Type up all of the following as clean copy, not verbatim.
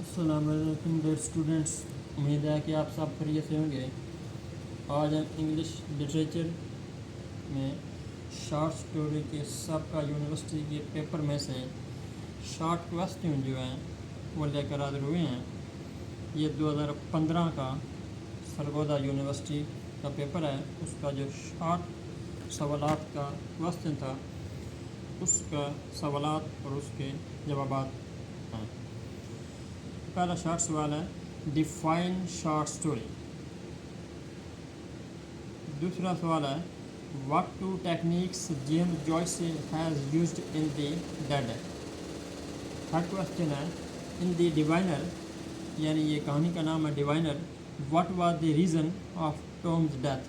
अस्सलाम वालेकुम dear students. उम्मीद है कि आप सब खैरियत से होंगे। आज हम इंग्लिश लिटरेचर में शॉर्ट स्टोरी के सबका यूनिवर्सिटी के पेपर में से शॉर्ट क्वेश्चन जो हैं वो लेकर हाजिर हुए हैं। ये 2015 का सरगोदा यूनिवर्सिटी का पेपर है। उसका जो शॉर्ट सवालात का क्वेश्चन था उसका सवालात और उसके जवाबात हैं। पहला शॉर्ट सवाल है डिफाइन शॉर्ट स्टोरी। दूसरा सवाल है what two techniques James Joyce has used in the Dead. Third question है इन द डिवाइनर, यानी ये कहानी का नाम है diviner, what was the reason of Tom's death,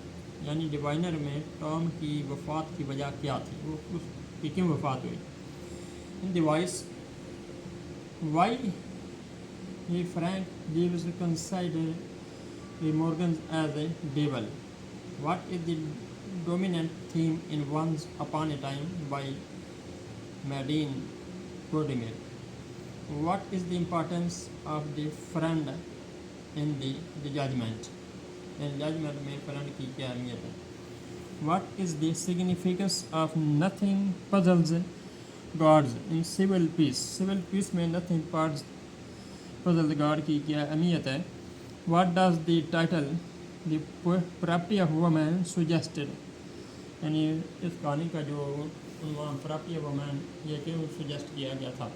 यानी डिवाइनर में टॉम की वफ़ात की वजह क्या थी, वो उसकी क्यों वफ़ात हुई। In the voice why he Frank Lewis considered Morgan as a devil. What is the dominant theme in Once Upon a Time by Madeleine Gordimer? What is the importance of the friend in the judgment? In judgment में friend की क्या अहमियत है? What is the significance of nothing puzzles gods in civil peace? Civil peace में nothing puzzle God की क्या अहमियत है। What does the title the property of woman suggested, यानी इस कहानी का जो उन्वान property of woman ये क्यों suggest किया गया था।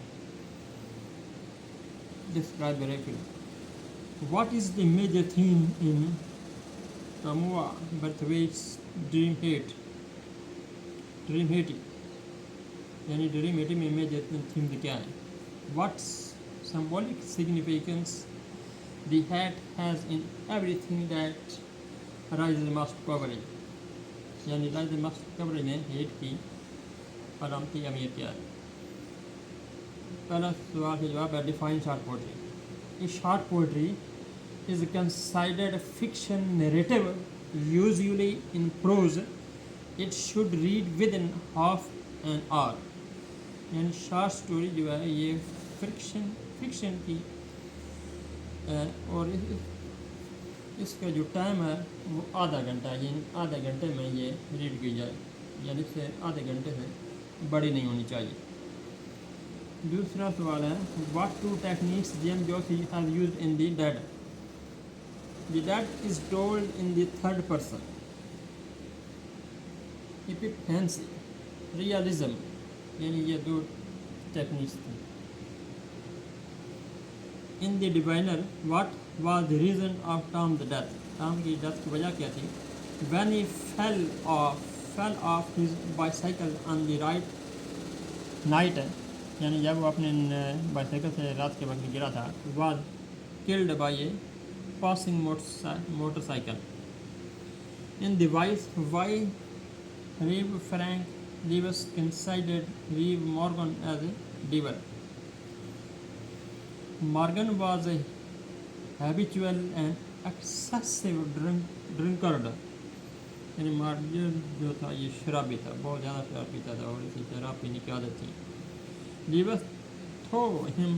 Describe the record. What is the major theme in Kamua Berthwaite's Dream Hate, यानी ड्रीम हेटी में मेजर थीम क्या है। What's symbolic significance the hat has in everything that rises must coverage, यानी rises must coverage में hate की अलामती अहमियत क्या है। पहला सवाल का जवाब है डिफाइन शॉर्ट पोइट्री। इस short poetry is considered fiction narrative usually in prose. It should read within half an hour, यानी शॉर्ट स्टोरी जो है ये फिक्शन की और इसका जो टाइम है वो आधा घंटा है, यानी आधे घंटे में ये रीड की जाए, यानी इससे आधे घंटे से बड़ी नहीं होनी चाहिए। दूसरा सवाल है what two techniques James Joyce have used in the Dead. The Dead is told in the third person, epiphany, realism, यानी ये दो टेक्निक्स थी। In the Diviner what was the reason of Tom the death, Tom की death की वजह क्या थी। When he fell off his bicycle on the right night, यानी जब वो अपने बाइसाइकिल से रात के वक्त गिरा था, was killed by a passing motorcycle. In the voice why Reeve Frank Lewis considered Reeve Morgan as a devil. Morgan was a habitual and excessive drunkard. यानी मॉर्गन जो था ये शराबी था, बहुत ज़्यादा शराब पीता था और इसी शराब पीने की आदत थी। Lewis thought him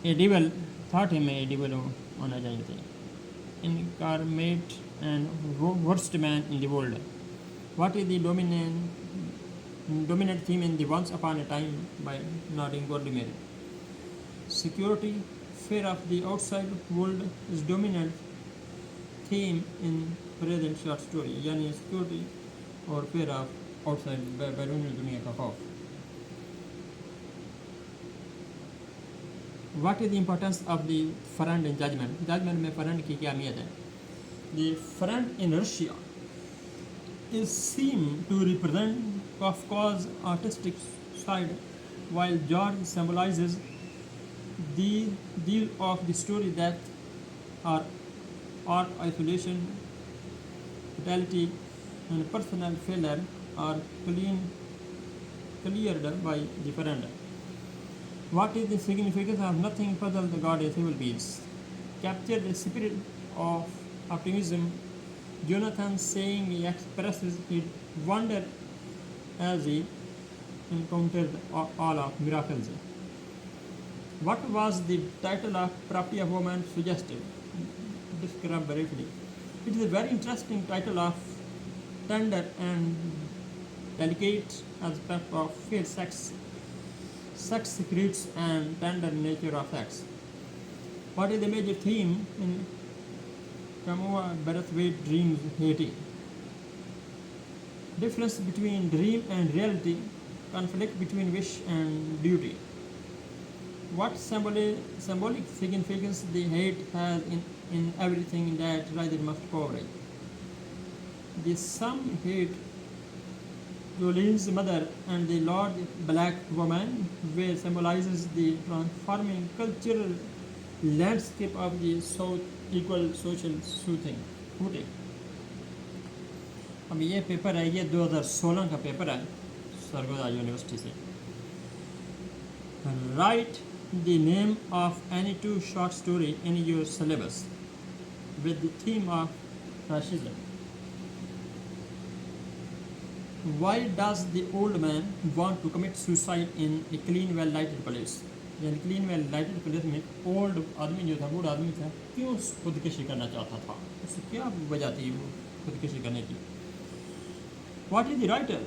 a devil, होना चाहिए थे। Incarnate and worst man in the world. What is the dominant theme in the Once Upon a Time by Nadine Gordimer? Security, fear of the outside world is dominant theme in present short story, यानी security और fear of outside बैरूनी दुनिया का खौफ। What is the importance of the friend in judgment? Judgment में friend की क्या अहमियत है। The friend in Russia is seen to represent Kafka's artistic side, while George symbolizes the deal of the story that are isolation, fatality, and personal failure are cleared by the friend. What is the significance of nothing puzzles the god in civil peace? Capture the spirit of optimism. Jonathan saying he expresses his wonder as he encountered all of miracles. What was the title of Property of Woman suggested? Describe briefly. It is a very interesting title of tender and delicate aspect of fair sex secrets and tender nature of sex. What is the major theme in Kamoa Brathwaite Dreams Haiti? Difference between dream and reality, conflict between wish and duty. What symbolic significance the hate has in everything that writer must cover. The some hate Jolene's mother and the Lord Black woman, where symbolizes the transforming cultural landscape of the South equal social footing. अब ये paper है, ये 2016 का paper है Sargodha university से. Write the name of any two short story in your syllabus with the theme of fascism. Why does the old man want to commit suicide in a clean well lighted place? यानी clean well lighted place में old आदमी जो था, बूढ़ा आदमी था, क्यों खुदकुशी करना चाहता था? उससे क्या वजह थी वो खुदकुशी करने की? What is the writer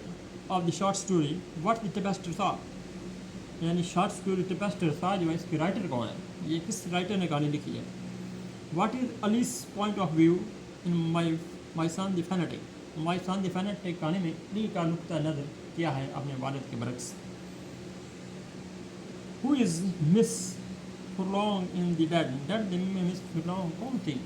of the short story? What the tapester था? यानी शॉर्ट स्टोरी टेपेस्टर था जो है, इसके राइटर कौन है? ये किस राइटर ने कहानी लिखी है? What is Alice's point of view in my son the fanatic? My son the fanatic कहानी में अली का नुक्ता नज़र क्या है अपने वालिद के बरक्स? Who is Miss Furlong in the Dead? Dead में Miss Furlong कौन थी?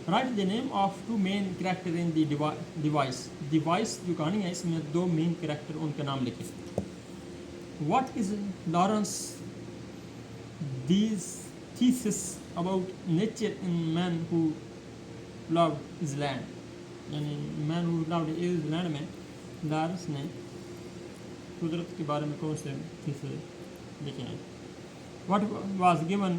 Write the name of two main character in the device. Device जो कहानी है, इसमें दो मेन कैरेक्टर उनके नाम लिखे. What is Lawrence These thesis about nature in man who loved his land? यानी man who loved his land में लॉरेंस ने कुदरत के बारे में कौन से थीसिस लिखे हैं? What was given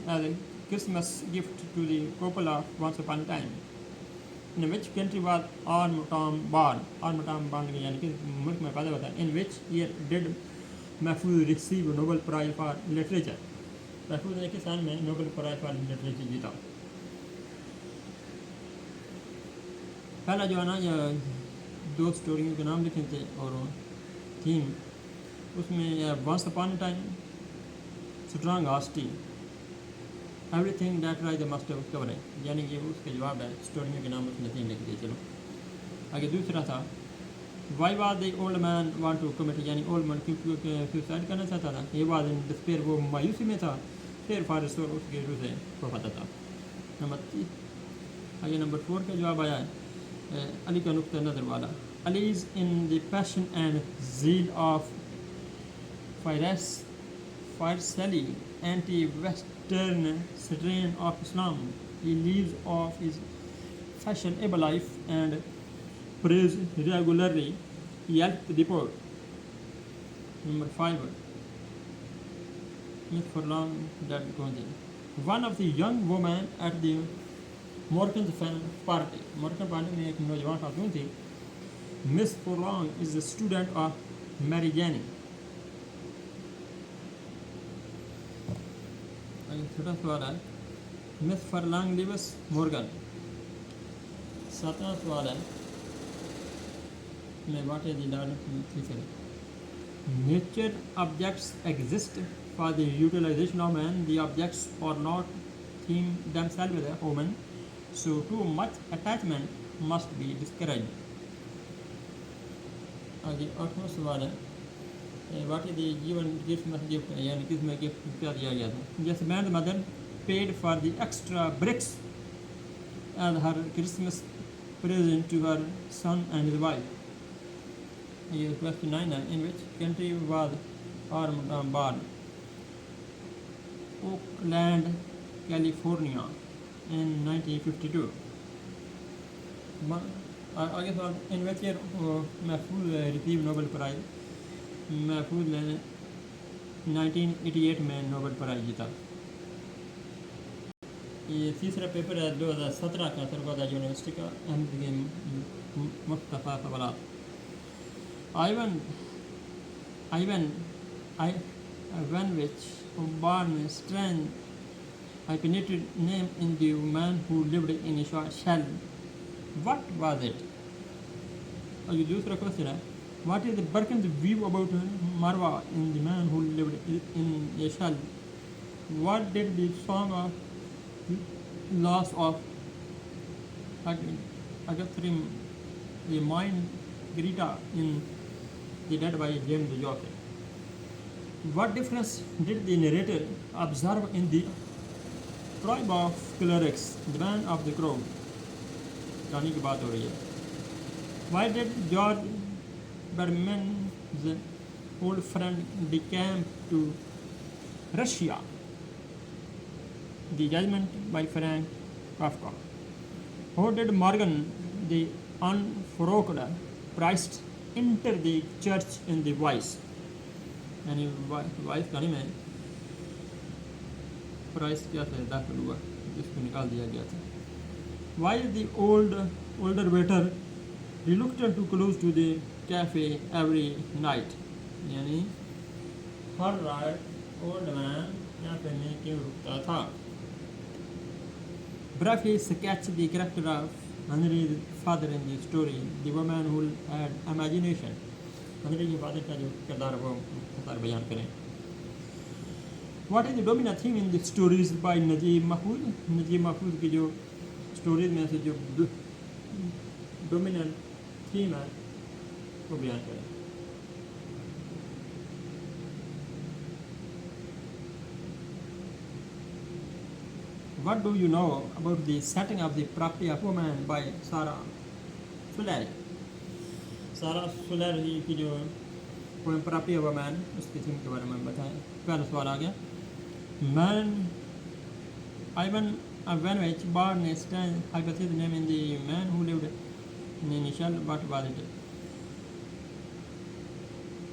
as a Christmas gift to the couple of once upon a time? In which country was Arm born? यानी कि मुल्क में पैदा हुआ था. In which year did Mahfouz receive Nobel prize for literature? Mahfouz ने किस साल में नोबेल प्राइज फॉर लिटरेचर जीता? पहला जो है ना, ये दो स्टोरियों के नाम लिखे थे और थीम उसमें once upon a time, strong हॉस्टी, everything that rise must cover है, यानी कि उसके जवाब है. स्टोरियों के नाम उसने तीन लिख दिए. चलो आगे दूसरा था why was the old man want to commit, यानी ओल्ड मैन क्यों सुसाइड करना चाहता था? ये वाज इन डिस्पेयर, वो मायूसी में था. फिर फारिस और उसके रूह से वफाता था. नंबर 4 का जवाब आया है अली का नुक्ता नज़र वाला. Ali is in the passion and zeal of fiercely anti western strain of Islam. He lives off his fashionable life and praise regularly Yelp report. Number 5, Miss Furlong that goes in. One of the young women at the Morgan party. Morgan party में एक नौजवान खातून थी. Miss Furlong is a student of Mary Jane. छोटा सवाल है. Miss Furlong lives Morgan. 7वां सवाल है what is the thesis? Nature objects exist for the utilization of man. The objects are not themselves with a human, so too much attachment must be discouraged. आगे 8वां सवाल है what is the given gift, यानी किसमें gift क्या दिया गया था? Yes, man's mother paid for the extra bricks as her Christmas present to her son and his wife. Question 9 है in which country was Arm born? Oakland, California in 1952. आगे सवाल in which year महफूज receive Nobel prize? महफूज ने 1988 में Nobel prize जीता. ये तीसरा पेपर है 2017 का सरगोदा यूनिवर्सिटी का. अहमद मुस्तफ़ा सवाल. one which born a strange hyphenated name in the man who lived in a shell. What was it? और ये दूसरा क्वेश्चन है, what is the Birkin's view about Marwa in the man who lived in a shell? What did the song of loss of Agathrim remind Greta in The Dead by James Joyce? What difference did the narrator observe in the tribe of clerics, the man of the crowd? रानी की बात हो रही है. Why did George Berman's old friend decamp to Russia? The Judgment by Frank Kafka. How did Morgan, the unfrocked priest, enter the church in the voice? यानी vice गाने में price क्या था दाखिल हुआ जिसको निकाल दिया गया था. Why is the older waiter reluctant to close to the cafe every night? यानी हर रात ओल्ड मैन कैफे में क्यों रुकता था? Briefly sketch the character of Henry's father in the story, the woman who had imagination. Henry के father का जो किरदार वो बयान करें. What is the dominant theme in the stories by Najib Mahfouz? Najib Mahfouz की जो स्टोरीज में से जो डोमिनेंट थीम है वो बयान करें. What do you know about the setting of the property of woman by Sarah Fuller? सारा फुलर ही की जो पोएम प्रॉपर्टी ऑफ मैन उसकी थीम के बारे में बताएं. पहला सवाल आ गया. Man Ivan Ivanovich born a strange hypothesis name in the man who lived in initial. What was it?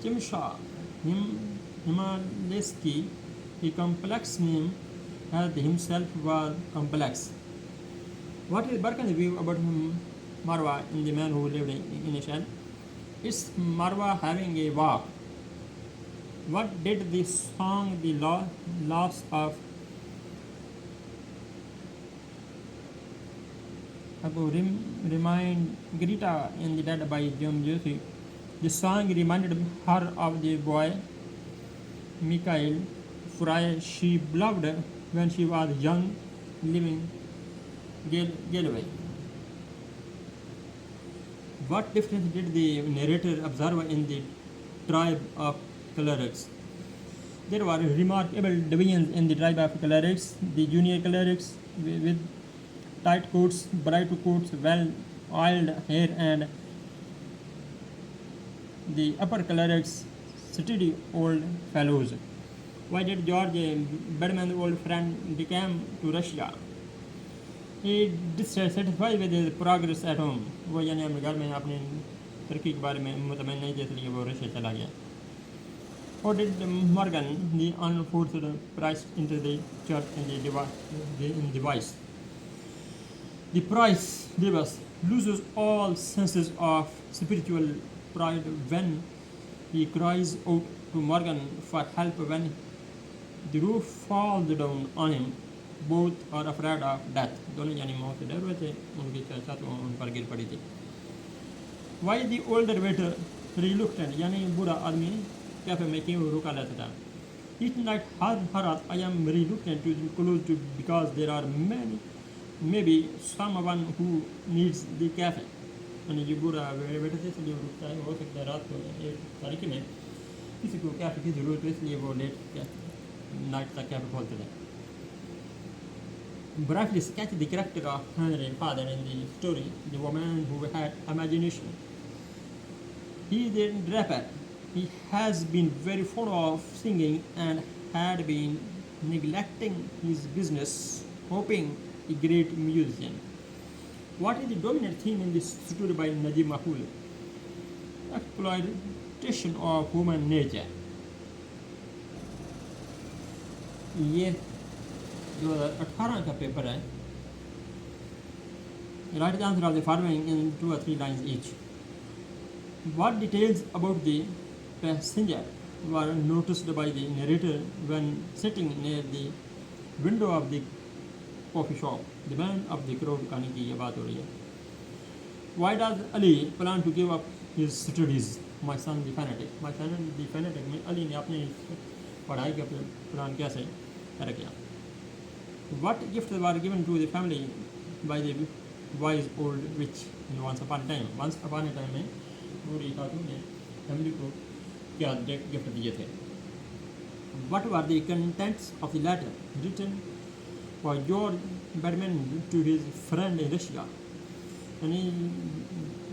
Chimsha Himalesky, a complex name as himself was complex. What is Birkin's view about Marwa in the man who lived in a shell? Is Marwa having a walk? What did the song The Loss of remind Greta in The Dead by James Joyce? The song reminded her of the boy Mikhail Fry she loved when she was young, living Galway. What difference did the narrator observe in the tribe of clerics? There were remarkable divisions in the tribe of clerics. The junior clerics with tight coats, bright coats, well-oiled hair, and the upper clerics, steady old fellows. Why did George Bedman's old friend decamp to Russia? He dissatisfied with his progress at home. वो यानी अपने घर में अपनी तरक्की के बारे में मुतमईन नहीं थे इसलिए वो रशिया चला गया. How did Morgan, the unforced priest, enter the church in the voice? The priest, Davis, loses all senses of spiritual pride when he cries out to Morgan for help when the roof falls down on him. Both are afraid of death. दोनों यानी मौत से डर रहे थे. उनकी छत उन पर गिर पड़ी थी. Why the older waiter reluctant यानी बूढ़ा आदमी कैफे में क्यों रुका रहता था? Each night हर रात I am reluctant to close to because there are many, maybe someone who needs the cafe. यानी जो बूढ़ा वेटर से इसलिए रुकता है. हो सकता है रात को एक तारीख में किसी को कैफे की ज़रूरत है इसलिए वो लेट नाइट तक कैफे खोलते थे. Briefly sketch the character of Henry's father in the story, the woman who had imagination. He is a rapper. He has been very fond of singing and had been neglecting his business, hoping a great musician. What is the dominant theme in this story by Najib Mahfouz? Exploitation of human nature. ये 2018 का paper है. Write the answer of the following in 2 or 3 lines each. What details about the passenger were noticed by the narrator when sitting near the window of the coffee shop. The man of the crowd कहानी की ये बात हो रही है. Why does Ali plan to give up his studies? My son the fanatic. My son the fanatic में अली ने अपने पढ़ाई का प्लान कैसे कर किया? What gifts were given to the family by the wise old witch in once upon a time? Once upon a time में बूढ़ी खातून ने फैमिली को क्या गिफ्ट दिए थे? What were the contents of the letter written by George Badman to his friend in Russia? यानी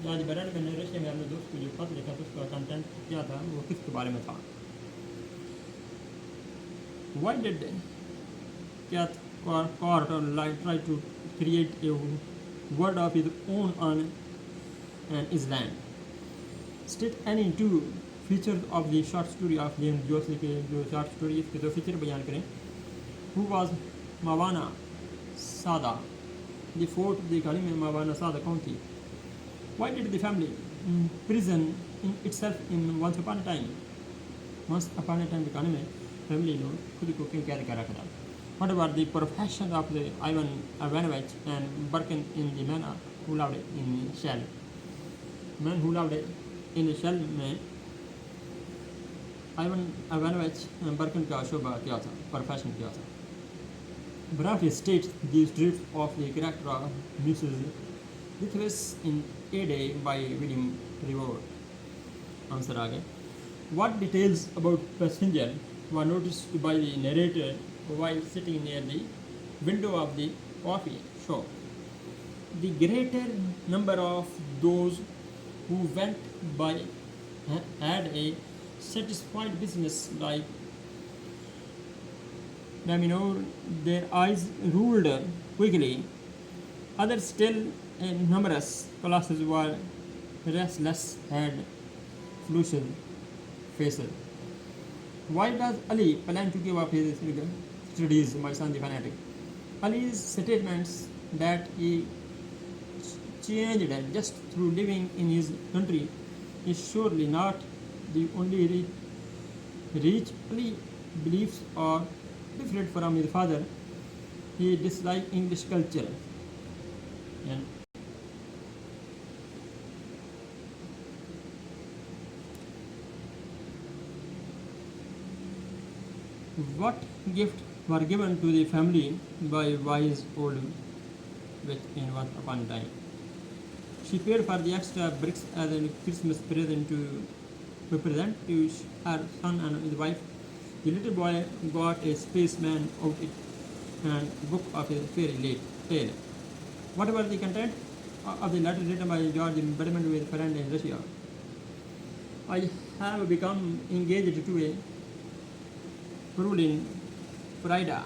George badman ने Russia में अपने दोस्त को जो खत लिखा था उसका कंटेंट क्या था, वो किसके बारे में था? Why did Cath Carter try to create a world of his own on an island? State any two features of the short story of James Joyce के जो short story इसके दो फीचर बयान करें. Who was Mawana Sada? The fourth the कहानी में Mawana Sada कौन थी? Why did the family imprison in itself in once upon a time? Once upon a time की कहानी में फैमिली ने खुद को क्यों कैद कर रखा था? What about the profession of the Ivan Ivanovich and Birkin in the man who loved in Shell? Man who loved in Shell में Ivan Ivanovich and Birkin का शोभा क्या था? Profession क्या था? Briefly state the drift of the character of Mrs. Lithwis in A Day by William Reward. Answer आ गया. What details about passenger were noticed by the narrator while sitting near the window of the coffee shop? The greater number of those who went by had a satisfied business like Daminor, their eyes ruled quickly. Others still numerous classes were restless, had flushed faces. Why does Ali plan to give up his studies, my son the fanatic? Ali's statements that he changed just through living in his country is surely not the only reach. Ali beliefs are different from his father. He disliked English culture. And what gift were given to the family by wise old witch in once upon a time? She paid for the extra bricks as a Christmas present to present to her son and his wife. The little boy got a spaceman out it and book of a fairy tale. What was the content of the letter written by George Badman with a friend in Russia? I have become engaged to a girl in Florida,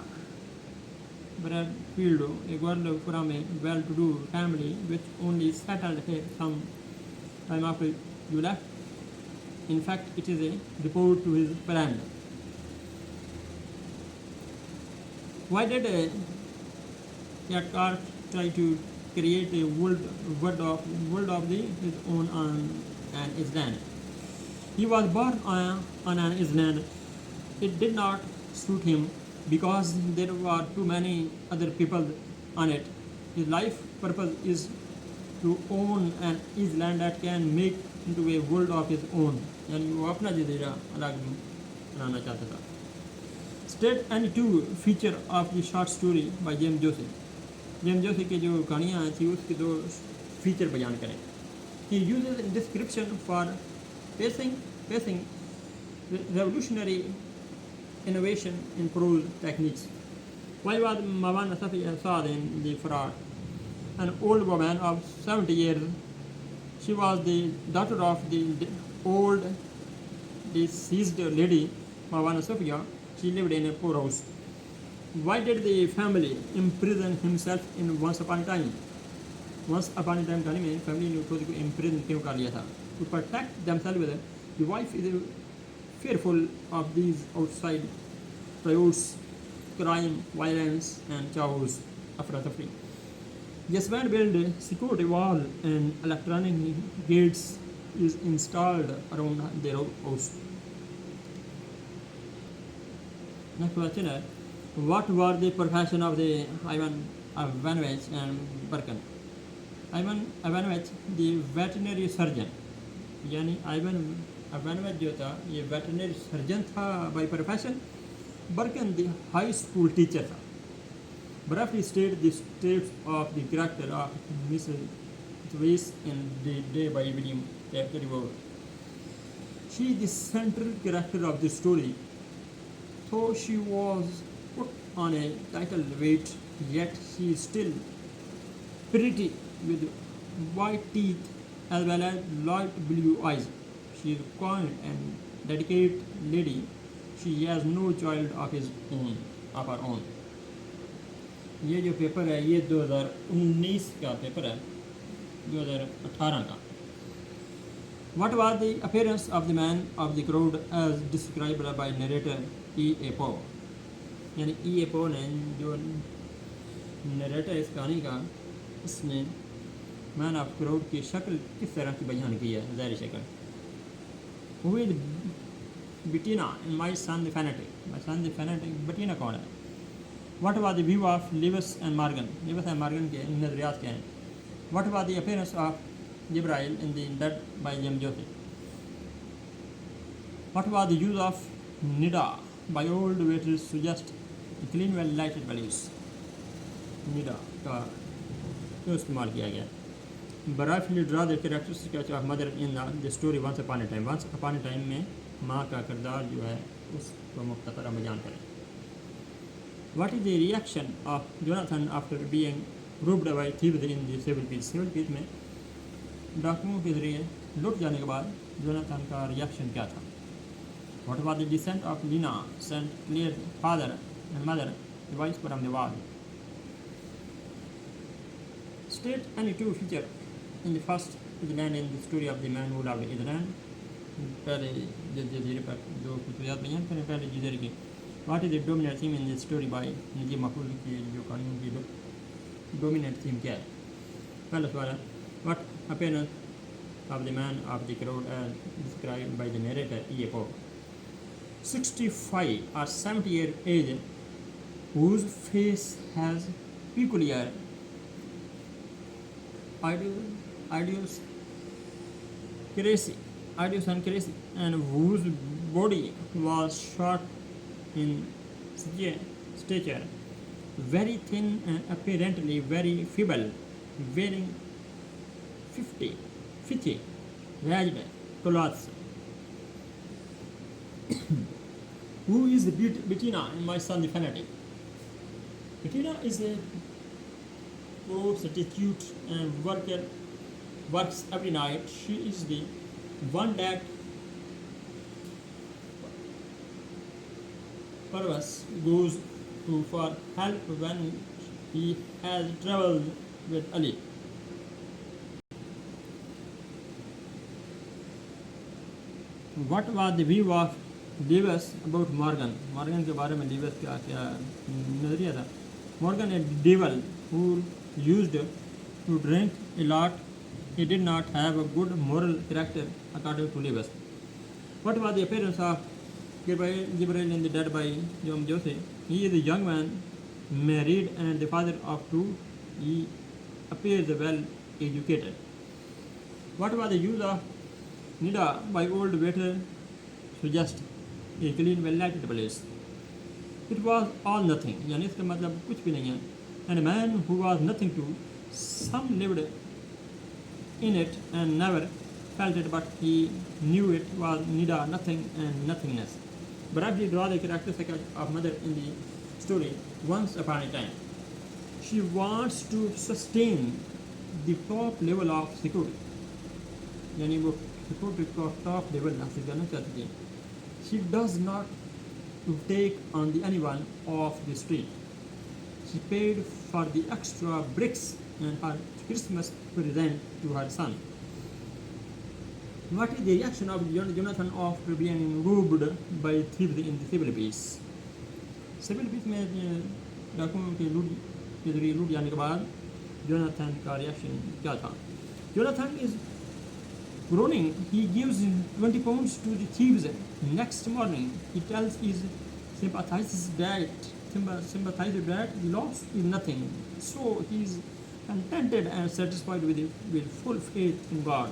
Bradfield, a girl from a well-to-do family which only settled here some time after you left. In fact, it is a report to his friend. Why did Cathcart try to create a world of his own on an island? He was born on an island. It did not suit him because there were too many other people on it. His life purpose is to own an island that can make into a world of his own. यानी वो अपना जजीरा अलग बनाना चाहता था. State any two feature of the short story by James Joyce. James Joyce की जो कहानियाँ थी उसके दो फीचर बयान करें. He uses description for pacing revolutionary innovation in prose techniques. Why was Mawana Saad in the fraud? An old woman of 70 years. She was the daughter of the old deceased lady Mawana Sophia. She lived in a poor house. Why did the family imprison himself in once upon a time? Once upon a time कहानी में family ने खुद को imprison क्यों कर लिया था? To protect themselves, the wife is fearful of these outside riots, crime, violence, and chaos, afra-tafri. Yes, when build security wall and electronic gates is installed around their house. Next question is, what were the profession of the Ivan Ivanovich and Birkin? Ivan Ivanovich, the veterinary surgeon, यानी Ivan Ivanovich जो था ये veterinary surgeon था by profession. Birken the high school teacher था. Briefly state the states of the character of Mrs. Weiss in The Day by William Carey. She is the central character of the story. Though she was put on a title weight, yet she is still pretty with white teeth as well as light blue eyes. She is a kind and dedicated lady. She has no child of her own. ये जो paper है ये 2019 का paper है, 2018 का. What was the appearance of the man of the crowd as described by narrator E.A. Poe? यानी E.A. Poe ने जो नरेटर इस कहानी का, इसने मैन ऑफ क्राउड की शक्ल किस तरह की बयान की है, ज़ाहिर शक्ल. Who is Bettina in My Son the Fanatic? My Son the Fanatic, Bettina कौन है? What was the view of Lewis and Morgan? Lewis and Morgan के नज़रियात क्या हैं? What was the appearance of Jibril in the Dead by James Joseph? What was the use of Nida by old waiters suggest the clean well lighted values? Nida का क्यों इस्तेमाल किया गया? Briefly draw the characteristics of mother in the story Once Upon a Time. Once Upon a Time में माँ का किरदार जो है उसको मुख्तसर बयान करें. What is the reaction of Jonathan after being robbed by thieves in the Civil Peace? Civil Peace में डाकुओं के जरिए लुट जाने के बाद जोनाथन का रिएक्शन क्या था? What was the descent of Lina, St. Clair's father and mother, device from the wall? State any two features in the first is land in the story of the man who loved Israel. पहले जजीरे पर जो कुछ याद बयान करें पहले जजीरे की. What is the dominant theme in the story by Najeeb मकबूल की जो कहानी की dominant theme क्या है? पहला सवाल है, what appearance of the man of the crowd as described by the narrator E.A. Poe? 65 or 70 year age, whose face has peculiar idiosyncrasy and whose body was short in stature, very thin and apparently very feeble, wearing 50 ragged clothes. Who is Bettina in My Son the Fanatic? Bettina is a prostitute and works every night. She is the one that Parvas goes to for help when he has trouble with Ali. What was the view of Lewis about Morgan? Morgan के बारे में Lewis का क्या नजरिया था? Morgan a devil who used to drink a lot. He did not have a good moral character according to Lewis. What was the appearance of Gabriel in the Dead by James Joseph? He is a young man, married and the father of two. He appears well educated. What was the use of Nida by old waiter suggest a clean well lighted place? It was all nothing, यानी इसका मतलब कुछ भी नहीं है. And a man who was nothing to some lived in it and never felt it, but he knew it was Nida, nothing and nothingness. Briefly draw the characteristics of mother in the story Once Upon a Time. She wants to sustain the top level of security, यानी वो security को top level हासिल करना चाहती है. She does not to take on the anyone off the street. She paid for the extra bricks and her Christmas present to her son. What is the reaction of Jonathan after being robbed by thieves in the Civil Peace? Civil Peace में डाकुओं के जरिए लूट जाने के बाद Jonathan का reaction क्या था? Jonathan is groaning. He gives 20 pounds to the thieves. Next morning, he tells his sympathizes that sympathizes that loss is nothing. So he is contented and satisfied with full faith in God.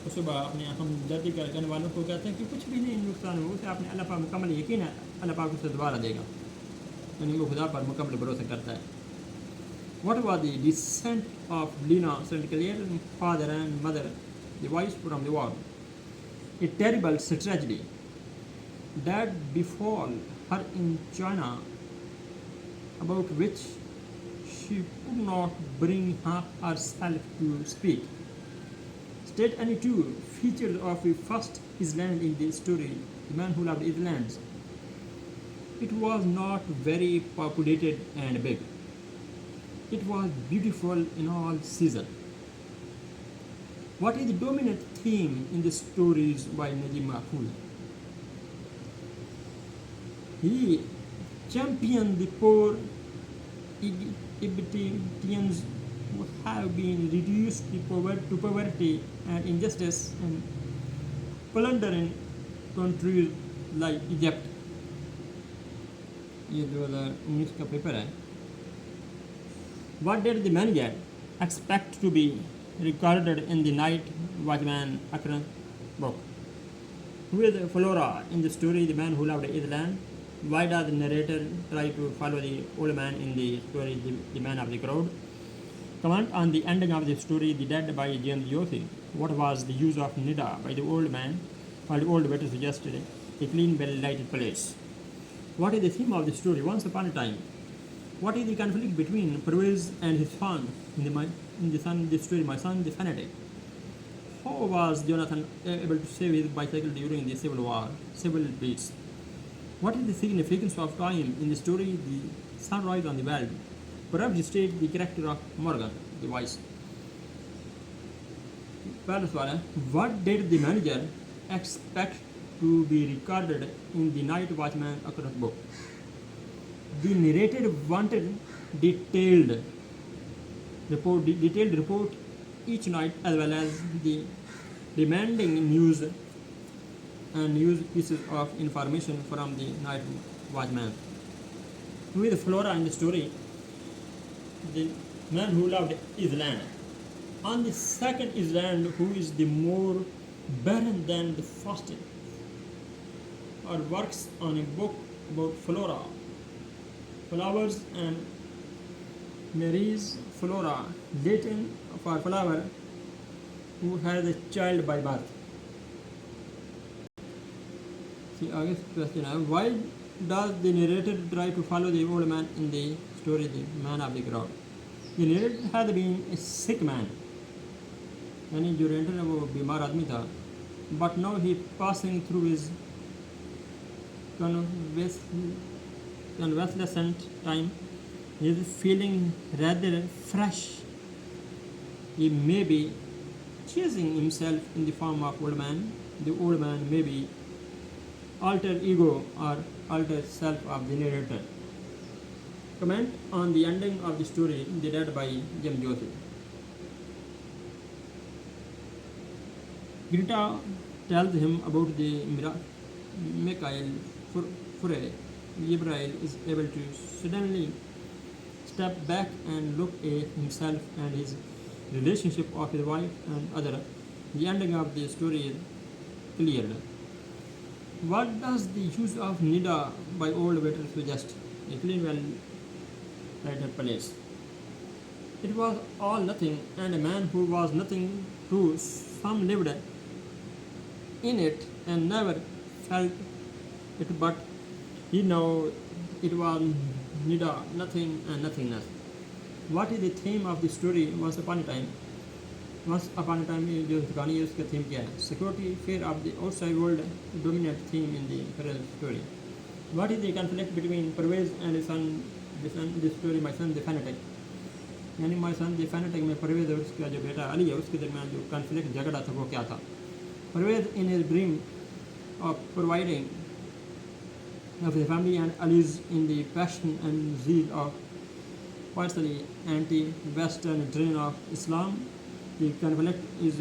उसके बाद अपने हमदर्दी करने वालों को कहते हैं कि कुछ भी नहीं नुकसान हो उसे आपने अल्लाह पर मुकम्मल यकीन है अल्लाह पाक उसे दोबारा देगा यानी वो खुदा पर मुकम्मल भरोसा करता है. What was the descent of Lena St. Clair, father and mother, the wives from the war? A terrible tragedy that befall her in China, about which she could not bring herself to speak. State any two features of the first island in the story, The Man Who Loved Islands. It was not very populated and big. It was beautiful in all seasons. What is the dominant theme in the stories by Najib Mahfouz? He championed the poor Egyptians who have been reduced to poverty and injustice and plunder in countries like Egypt. ये 2019 का paper है. What did the manager expect to be recorded in the Night Watchman Akron book? Who is Flora in the story The Man Who Loved His Land? Why does the narrator try to follow the old man in the story The Man of the Crowd? Comment on the ending of the story The Dead by James Joyce. What was the use of Nida by the old man while the old waiter suggested a clean, well-lighted place? What is the theme of the story Once Upon a Time? What is the conflict between Pervez and his son in the story My Son the Fanatic? How was Jonathan able to save his bicycle during the civil peace? What is the significance of time in the story The Sunrise on the World? Perhaps state the character of Morgan, the voice. पहला सवाल है, what did the manager expect to be recorded in the Night Watchman Akron book? The narrator wanted detailed report each night as well as the demanding news and news pieces of information from the Night Watchman. Who is Flora in the story? The Man Who Loved His Land. On the second island, who is the more barren than the first, or works on a book about Flora, flowers and Mary's Flora, Latin for flower, who has a child by birth. See, August question है, why does the narrator try to follow the old man in the story The Man of the Crowd? The narrator had been a sick man, यानी जो रेंटर है वो बीमार आदमी था, but now he passing through his convalescent time. He is feeling rather fresh. He may be chasing himself in the form of old man. The old man may be alter ego or alter self of the narrator. Comment on the ending of the story The Dead by James Joyce. Greta tells him about the Mikhail Fure. Gabriel is able to suddenly step back and look at himself and his relationship of his wife and other. The ending of the story is cleared. What does the use of Nida by old waiter suggest? A clean, well-lighted place. It was all nothing, and a man who was nothing too. Some lived in it and never felt it, but he knew it was Nida, nothing and nothingness. What is the theme of the story Once Upon a Time? Once Upon a Time में जो कहानी है उसका theme क्या है? Security, fear of the outside world, dominant theme in the parallel story. What is the conflict between Pervez and his son, the story My Son the Fanatic? यानी My Son the Fanatic में परवेज और उसका जो बेटा अली है उसके दरमियान जो कॉन्फ्लिक्ट झगड़ा था वो क्या था? Parvez in his dream of providing of the family and Ali's in the passion and zeal of partially anti-Western strain of Islam. The conflict is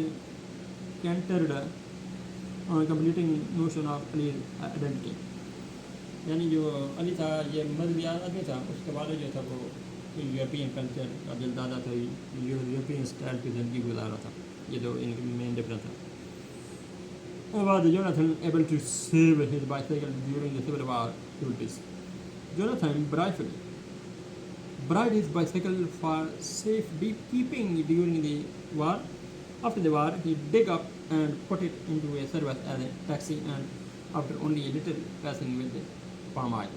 centered on completing notion of Ali's identity. यानी जो अली था ये मजहबी आदमी था, उसके बाद जो था वो यूरोपियन कल्चर का दिलदादा था, यूरोपियन स्टाइल की ज़िंदगी गुजारा था। ये दो इनकी मेन डिफरेंस है। Was Jonathan able to save his bicycle during the Civil War activities? Jonathan bribed his bicycle for safe keeping during the war. After the war, he dug up and put it into a service as a taxi, and after only a little passing with the palm oil.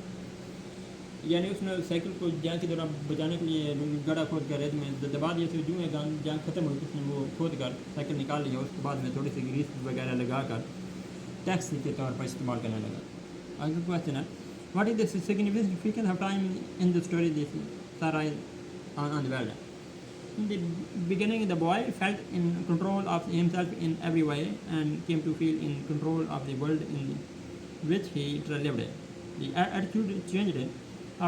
यानी उसने cycle को जंग के दौरान बचाने के लिए गड्ढा खोद कर रेत में दबा दिया था। जो है जंग खत्म हुई, उसने वो खोद कर साइकिल निकाल लिया। उसके बाद में थोड़ी सी ग्रीस वगैरह लगा कर टैक्सी के तौर पर इस्तेमाल करने लगा। अगला क्वेश्चन है, what is the significance of time in the story this sunrise on the world? In the beginning, the boy felt in control of himself in every way and came to feel in control of the world in which he lived. The attitude changed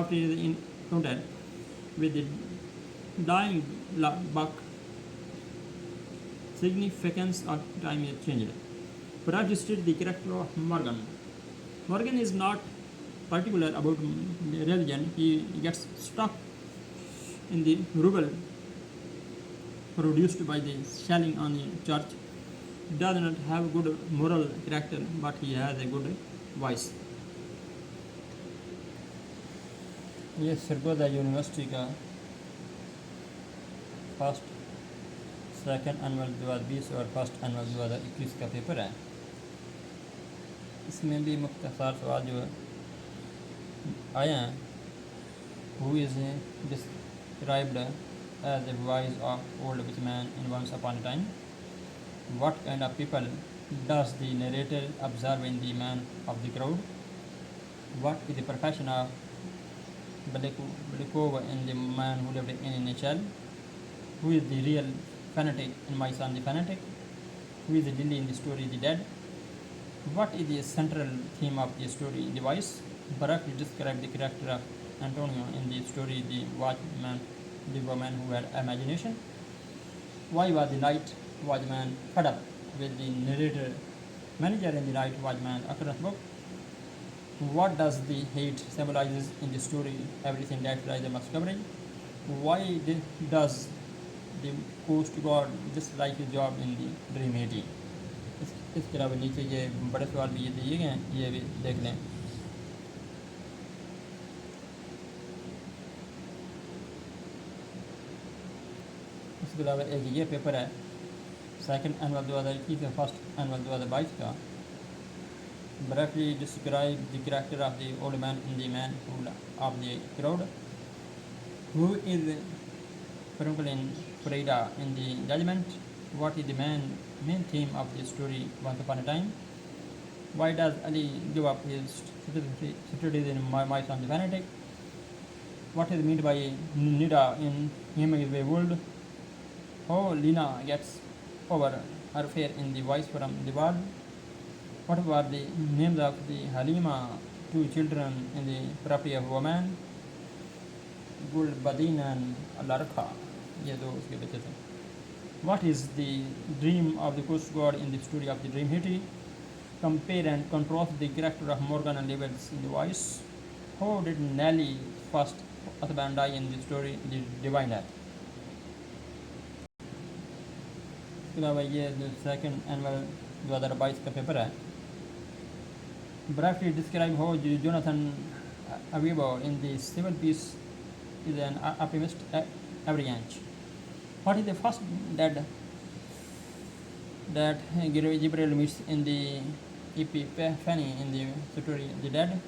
after his encounter with the dying buck. Significance of time is changed. Perhaps illustrate the character of Morgan. Morgan is not particular about religion. He gets stuck in the rubble produced by the shelling on the church. Does not have good moral character, but he has a good voice. ये Sargodha university का first second annual 2020 और first annual 2021 का paper है। इसमें भी मुख्तसर सवाल जो आए हैं, who is described as the voice of old wise man in once upon a time? What kind of people does the narrator observe in the man of the crowd? What is the profession of Belikov in the man who lived in a shell? Who is the real fanatic in My Son the Fanatic? Who is the Dilly in the story The Dead? What is the central theme of the story The Voice? Barak described the character of Antonio in the story The Watchman, the woman who had imagination. Why was the night watchman fed up with the narrator manager in the night watchman occurrence book? What does the hate symbolizes in the story Everything That Flies Must Coverage? Why does the coast guard dislike his job in the dream 80? इसके अलावा नीचे ये बड़े सवाल भी ये दिए गए हैं, ये भी देख लें। इसके अलावा एक ये पेपर है सेकंड एनुअल 2021 और फर्स्ट एनुअल 2022 का। Briefly describe the character of the old man in the man of the crowd. Who is Franklin Freda in the Judgment? What is the main theme of the story Once Upon a Time? Why does Ali give up his studies in My Son the Fanatic? What is meant by Nida in Him is a World? How Lina gets over her fear in the voice from the world? What were the names of the Halima, two children in the property of woman? Gulbadin and Alarka. ये दो उसके बच्चे थे। What is the dream of the coast guard in the story of the Dream City? Compare and contrast the character of Morgan and Levels in the voice. How did Nellie first husband die in the story The Divine Death? इसके अलावा ये second annual 2022 का paper है। Briefly describe how Jonathan Avivo in the Civil Peace is an optimist every inch. What is the first dead that Gabriel meets in the Epiphany in the story The Dead?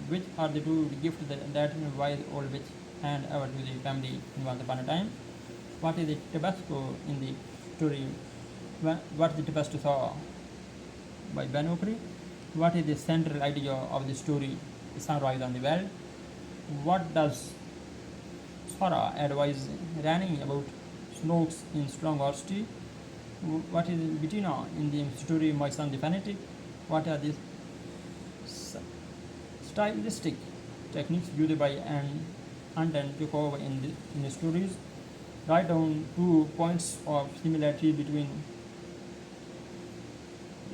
Which are the two gifts that wise old witch hand over to the family in Once Upon a Time? What is the Tabasco in the story? What is the Tabasco saw by Ben Okri? What is the central idea of the story Sunrise on the World? What does Sora advise Rani about Snokes in Strong Honesty? What is Bettina in the story My Son the Fanatic? What are the stylistic techniques used by an Anton Chekhov in the stories? Write down 2 points of similarity between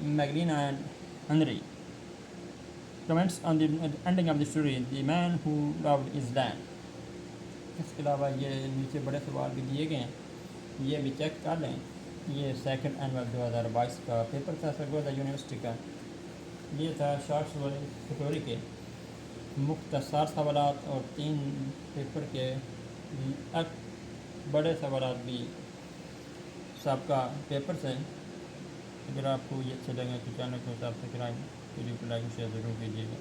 Magdalena and Henry. Comments on the ending of the story, the man who loved is dead. इसके अलावा ये नीचे बड़े सवाल भी दिए गए हैं, ये भी चेक कर लें। ये सेकंड एनुअल 2022 का पेपर था सरगोदा यूनिवर्सिटी का। ये था शॉर्ट्स वाली स्टोरी के मुख्तसर सवालात और 3 पेपर के बड़े सवालात भी सबका पेपर से। अगर आपको ये अच्छे लगे तो चैनल को सब्सक्राइब वीडियो को लाइक शेयर ज़रूर कीजिएगा।